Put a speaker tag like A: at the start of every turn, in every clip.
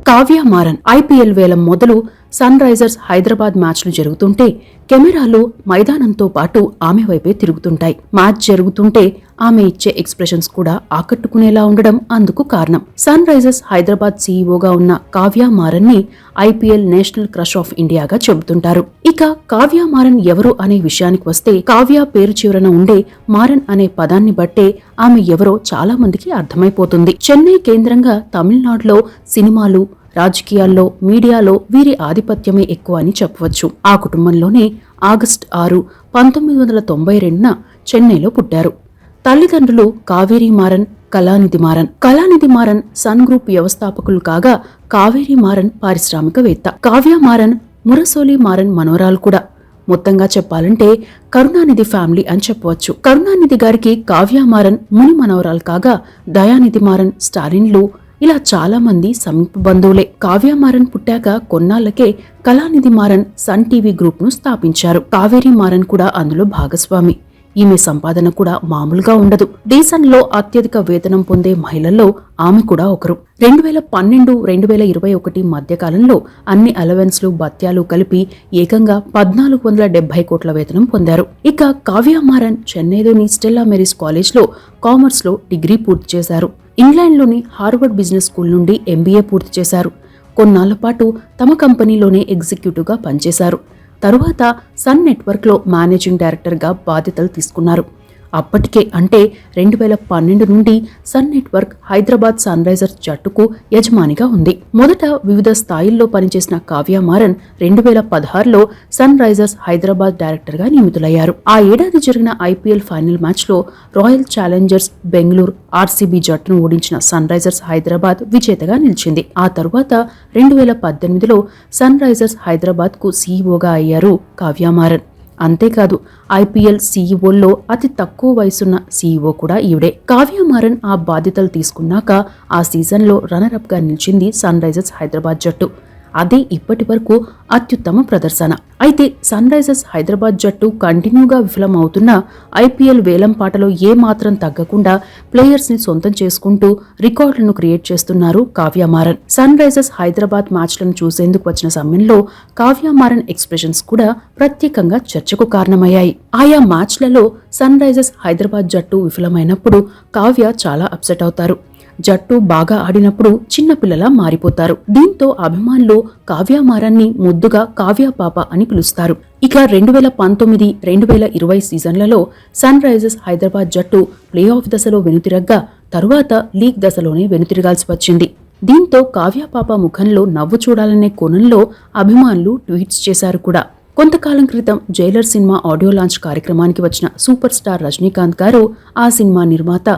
A: Kavya Maran IPL వేలం మొదలు sun Risers Hyderabad మ్యాచ్లు జరుగుతుంటే కెమెరాలు మైదానంతో పాటు ఆమె వైపే తిరుగుతుంటాయి. మ్యాచ్ జరుగుతుంటే ఆమె ఇచ్చే ఎక్స్ప్రెషన్స్ కూడా ఆకట్టుకునేలా ఉండడం అందుకు కారణం. సన్ రైజర్స్ హైదరాబాద్ సీఈఓగా ఉన్న కావ్య మారన్ ని ఐపీఎల్ నేషనల్ క్రష్ ఆఫ్ ఇండియాగా చెబుతుంటారు. ఇక కావ్య మారన్ ఎవరు అనే విషయానికి వస్తే, కావ్య పేరు చివరన ఉండే మారన్ అనే పదాన్ని బట్టే ఆమె ఎవరో చాలా మందికి అర్థమైపోతుంది. చెన్నై కేంద్రంగా తమిళనాడులో సినిమాలు, రాజకీయాల్లో, మీడియాలో వీరి ఆధిపత్యమే ఎక్కువ అని చెప్పవచ్చు. ఆ కుటుంబంలోనే ఆగస్టు 6, 1992న చెన్నైలో పుట్టారు. తల్లిదండ్రులు కావేరి మారన్, కళానిధి మారన్. కళానిధి మారన్ సన్ గ్రూప్ వ్యవస్థాపకులు కాగా, కావేరి మారన్ పారిశ్రామికవేత్త. కావ్య మారన్ మురసోలి మారన్ మనోరాలు కూడా. మొత్తంగా చెప్పాలంటే కరుణానిధి ఫ్యామిలీ అని చెప్పవచ్చు. కరుణానిధి గారికి కావ్య మారన్ ముని మనవరాలు కాగా, దయానిధి మారన్, స్టాలిన్లు ఇలా చాలా మంది సమీప బంధువులే. కావ్య మారన్ పుట్టాక కొన్నాళ్లకే Kalanithi Maran sun TV group ను స్థాపించారు. కావేరి మారన్ కూడా అందులో భాగస్వామి. ఈమె సంపాదన కూడా మామూలుగా ఉండదు. దేశంలో అత్యధిక వేతనం పొందే మహిళల్లో ఆమె కూడా ఒకరు. 2012-2021 మధ్యకాలంలో అన్ని అలవెన్స్లు, భత్యాలు కలిపి ఏకంగా 1470 కోట్ల వేతనం పొందారు. ఇక కావ్య మారన్ చెన్నైలోని స్టెల్లా మేరీస్ కాలేజ్లో కామర్స్లో డిగ్రీ పూర్తి చేశారు. ఇంగ్లాండ్లోని హార్వర్డ్ బిజినెస్ స్కూల్ నుండి ఎంబీఏ పూర్తి చేశారు. కొన్నాళ్ల పాటు తమ కంపెనీలోనే ఎగ్జిక్యూటివ్గా పనిచేశారు. తరువాత సన్ నెట్వర్క్లో మేనేజింగ్ డైరెక్టర్గా బాధ్యతలు తీసుకున్నారు. అప్పటికే అంటే 2012 నుండి Sun Network Hyderabad Sunrisers జట్టుకు యజమానిగా ఉంది. మొదట వివిధ స్థాయిల్లో పనిచేసిన కావ్య మారన్ 2016లో సన్ రైజర్స్ హైదరాబాద్ డైరెక్టర్గా నియమితులయ్యారు. ఆ ఏడాది జరిగిన ఐపీఎల్ ఫైనల్ మ్యాచ్లో రాయల్ ఛాలెంజర్స్ బెంగళూరు ఆర్సీబీ జట్టును ఓడించిన సన్ రైజర్స్ హైదరాబాద్ విజేతగా నిలిచింది. ఆ తరువాత 2018లో సన్ రైజర్స్ హైదరాబాద్ కు సీఈఓగా అయ్యారు కావ్య మారన్. అంతేకాదు ఐపీఎల్ సీఈఓల్లో అతి తక్కువ వయసున్న సీఈఓ కూడా ఈవిడే. కావ్య మారన్ ఆ బాధ్యతలు తీసుకున్నాక ఆ సీజన్లో రన్నరప్ గా నిలిచింది సన్ రైజర్స్ హైదరాబాద్ జట్టు. అదే ఇప్పటి వరకు అత్యుత్తమ ప్రదర్శన. అయితే సన్ రైజర్స్ హైదరాబాద్ జట్టు కంటిన్యూగా విఫలమవుతున్న ఐపీఎల్ వేలం పాటలో ఏమాత్రం తగ్గకుండా ప్లేయర్స్ ని సొంతం చేసుకుంటూ రికార్డులను క్రియేట్ చేస్తున్నారు కావ్య మారన్. సన్ రైజర్స్ హైదరాబాద్ మ్యాచ్లను చూసేందుకు వచ్చిన సమయంలో కావ్య మారన్ ఎక్స్ప్రెషన్స్ కూడా ప్రత్యేకంగా చర్చకు కారణమయ్యాయి. ఆయా మ్యాచ్లలో సన్ రైజర్స్ హైదరాబాద్ జట్టు విఫలమైనప్పుడు కావ్య చాలా అప్సెట్ అవుతారు. జట్టు బాగా ఆడినప్పుడు చిన్నపిల్లలా మారిపోతారు. దీంతో అభిమానులు కావ్య మారన్ని ముద్దుగా కావ్య పాప అని పిలుస్తారు. ఇక 2019-2020 సీజన్లలో సన్ రైజర్స్ హైదరాబాద్ జట్టు ప్లే ఆఫ్ దశలో వెనుతిరగ్గా తరువాత లీగ్ దశలోనే వెనుతిరగాల్సి వచ్చింది. దీంతో కావ్య పాప ముఖంలో నవ్వు చూడాలనే కోణంలో అభిమానులు ట్వీట్స్ చేశారు కూడా. కొంతకాలం క్రితం జైలర్ సినిమా ఆడియో లాంచ్ కార్యక్రమానికి వచ్చిన సూపర్ స్టార్ రజనీకాంత్ గారు ఆ సినిమా నిర్మాత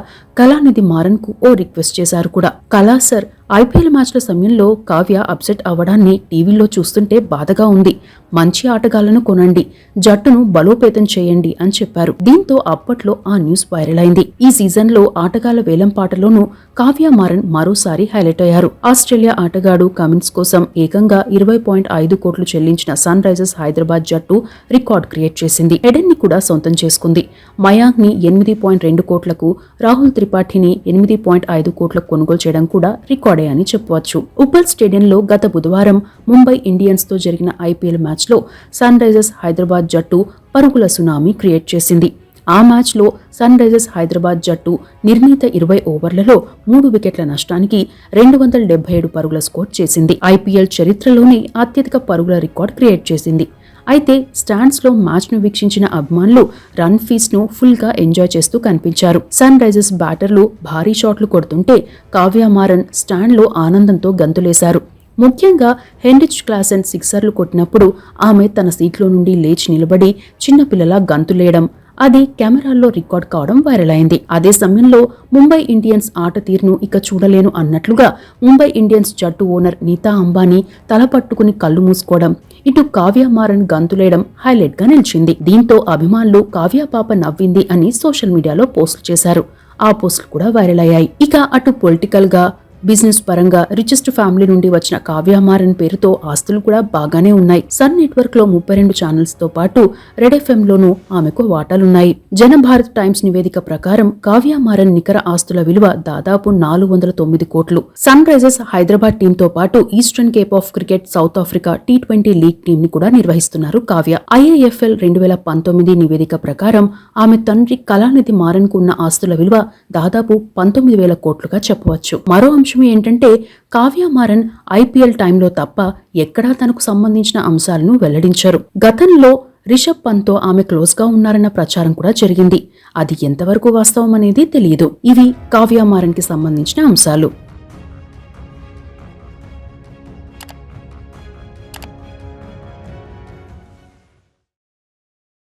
A: కళానిధి మారన్ కు ఓ రిక్వెస్ట్ చేశారు కూడా. కళా సార్, ఐపీఎల్ మ్యాచ్ల సమయంలో కావ్య అప్సెట్ అవ్వడాన్ని టీవీలో చూస్తుంటే బాధగా ఉంది. మంచి ఆటగాళ్లను కొనండి, జట్టును బలోపేతం చేయండి అని చెప్పారు. దీంతో అప్పట్లో ఆ న్యూస్ వైరల్ అయింది. ఈ సీజన్లో ఆటగాళ్ల వేలం పాటలోనూ కావ్య మారన్ మరోసారి హైలైట్ అయ్యారు. ఆస్ట్రేలియా ఆటగాడు కమిన్స్ కోసం ఏకంగా 20.5 కోట్లు చెల్లించిన సన్ రైజర్స్ హైదరాబాద్ జట్టు రికార్డ్ క్రియేట్ చేసింది. ఎడెన్ ని కూడా సొంతం చేసుకుంది. మయాంక్ ని 8.2 కోట్లకు, రాహుల్ త్రిపాఠిని 8.5 కోట్లకు కొనుగోలు చేయడం కూడా రికార్డే అని చెప్పవచ్చు. ఉప్పల్ స్టేడియంలో గత బుధవారం ముంబై ఇండియన్స్ తో జరిగిన ఐపీఎల్ మ్యాచ్ లో సన్ రైజర్స్ హైదరాబాద్ జట్టు పరుగుల సునామీ క్రియేట్ చేసింది. ఆ మ్యాచ్ లో సన్ రైజర్స్ హైదరాబాద్ జట్టు నిర్ణీత 20 ఓవర్లలో 3 వికెట్ల నష్టానికి 277 పరుగుల స్కోర్ చేసింది. ఐపీఎల్ చరిత్రలోనే అత్యధిక పరుగుల రికార్డ్ క్రియేట్ చేసింది. అయితే స్టాండ్స్ లో మ్యాచ్ ను వీక్షించిన అభిమానులు రన్ ఫీస్ ను ఫుల్ గా ఎంజాయ్ చేస్తూ కనిపించారు. సన్ రైజర్స్ బ్యాటర్లు భారీ షాట్లు కొడుతుంటే కావ్య మారన్ స్టాండ్ లో ఆనందంతో గంతులేశారు. ముఖ్యంగా హెన్రిచ్ క్లాసెన్ సిక్సర్లు కొట్టినప్పుడు ఆమె తన సీట్లో నుండి లేచి నిలబడి చిన్నపిల్లలా గంతులేయడం, అది కెమెరాల్లో రికార్డ్ కావడం వైరల్ అయింది. అదే సమయంలో ముంబై ఇండియన్స్ ఆట తీరును ఇక చూడలేను అన్నట్లుగా ముంబై ఇండియన్స్ జట్టు ఓనర్ నీతా అంబానీ తల పట్టుకుని కళ్ళు మూసుకోవడం, ఇటు కావ్య మారన్ గంతులేయడం హైలైట్ గా నిలిచింది. దీంతో అభిమానులు కావ్య పాప నవ్వింది అని సోషల్ మీడియాలో పోస్టులు చేశారు. ఆ పోస్టులు కూడా వైరల్ అయ్యాయి. ఇక అటు పొలిటికల్ గా, బిజినెస్ పరంగా రిచెస్ట్ ఫ్యామిలీ నుండి వచ్చిన కావ్య మారన్ పేరుతో ఆస్తులు కూడా బాగానే ఉన్నాయి. సన్ నెట్వర్క్ లో 32 ఛానల్స్ తో పాటు రెడ్ ఎఫ్ఎం లోనూ ఆమెకు వాటాలున్నాయి. జనభారత్ టైమ్స్ నివేదిక ప్రకారం కావ్య మారన్ నికర ఆస్తుల విలువ దాదాపు 409 కోట్లు. సన్ రైజర్స్ హైదరాబాద్ టీమ్ తో పాటు eastern Cape of cricket, south Africa T20 league team ని కూడా నిర్వహిస్తున్నారు కావ్య. IIFL 2019 నివేదిక ప్రకారం ఆమె తండ్రి కళానిధి మారన్ కు ఉన్న ఆస్తుల విలువ దాదాపు 19,000 కోట్లుగా చెప్పవచ్చు. మరో అంశం ఏంటంటే కావ్య మారన్ IPL టైంలో తప్ప ఎక్కడా తనకు సంబంధించిన అంశాలను వెల్లడించారు. గతంలో రిషబ్ పంత్తో ఆమె క్లోజ్ గా ఉన్నారన్న ప్రచారం కూడా జరిగింది. అది ఎంతవరకు వాస్తవం అనేది తెలియదు. ఇవి కావ్య మారన్ కి సంబంధించిన అంశాలు.